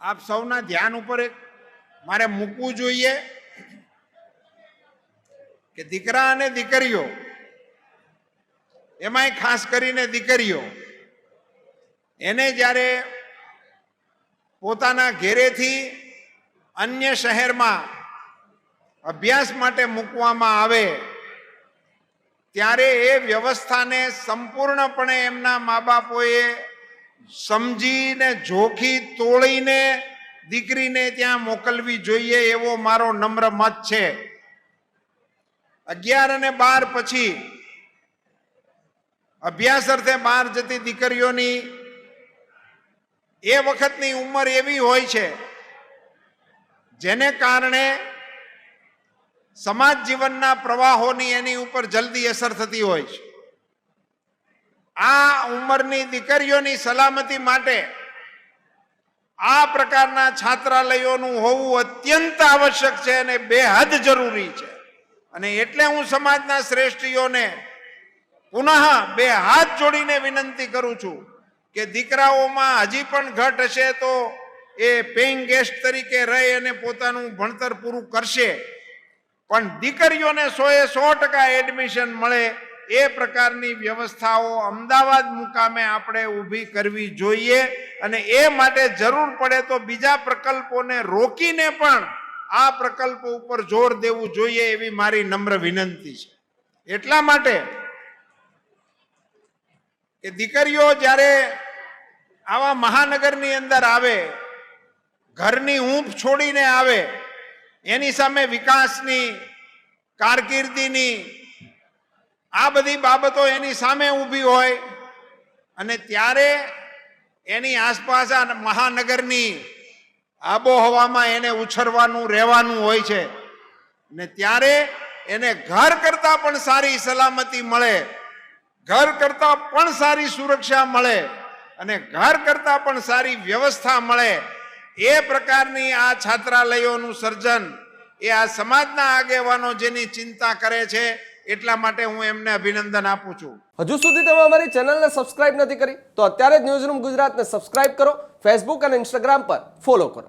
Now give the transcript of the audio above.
આપ સૌના ધ્યાન ઉપર એક મારે મૂકવું જોઈએ કે દીકરા અને દીકરીઓ, એમાંય ખાસ કરીને દીકરીઓ, એને જ્યારે પોતાના ઘેરેથી અન્ય શહેરમાં અભ્યાસ માટે મૂકવામાં આવે ત્યારે એ વ્યવસ્થાને સંપૂર્ણપણે એમના મા બાપોએ સમજીને જોખી તોડીને દીકરીને ત્યાં મોકલવી જોઈએ એવો મારો નમ્ર મત છે। 11 અને 12 પછી અભ્યાસ અર્થે બહાર જતી દીકરીઓની એ વખતની ઉંમર એવી હોય છે જેને કારણે સમાજ જીવનના પ્રવાહોની એની ઉપર જલ્દી અસર થતી હોય છે। આ ઉંમરની દીકરીઓની સલામતી માટે આ પ્રકારના છાત્રાલયોનું હોવું અત્યંત આવશ્યક છે અને બેહદ જરૂરી છે। અને એટલે હું સમાજના શ્રેષ્ઠીઓને પુનઃ બે હાથ જોડીને વિનંતી કરું છું કે દીકરાઓમાં હજી પણ ઘટ હશે તો એ પેઇંગ ગેસ્ટ તરીકે રહી અને પોતાનું ભણતર પૂરું કરશે, પણ દીકરીઓને 100% એડમિશન મળે એ પ્રકારની વ્યવસ્થાઓ અમદાવાદ મુકામે આપણે ઊભી કરવી જોઈએ। અને એ માટે જરૂર પડે તો બીજા પ્રકલ્પોને રોકીને પણ આ પ્રકલ્પો ઉપર જોર દેવું જોઈએ એવી મારી નમ્ર વિનંતી છે। એટલા માટે કે દીકરીઓ જ્યારે આવા મહાનગરની અંદર આવે, ઘરની ઊંઘ છોડીને આવે, એની સામે વિકાસની, કારકિર્દીની આ બધી બાબતો એની સામે ઊભી હોય અને ત્યારે એની આસપાસ આ મહાનગરની આબોહવામાં એને ઉછરવાનું રહેવાનું હોય છે ને ત્યારે એને ઘર કરતાં પણ સારી સલામતી મળે, ઘર કરતાં પણ સારી સુરક્ષા મળે અને ઘર કરતાં પણ સારી વ્યવસ્થા મળે એ પ્રકારની આ છાત્રાલયોનું સર્જન એ આ સમાજના આગેવાનો જેની ચિંતા કરે છે એટલા માટે હું એમને અભિનંદન આપું છું। હજુ સુધી તમે અમારી ચેનલને સબસ્ક્રાઇબ નથી કરી તો અત્યારે જ ન્યૂઝરૂમ ગુજરાતને સબસ્ક્રાઇબ કરો, ફેસબુક અને ઇન્સ્ટાગ્રામ પર ફોલો કરો।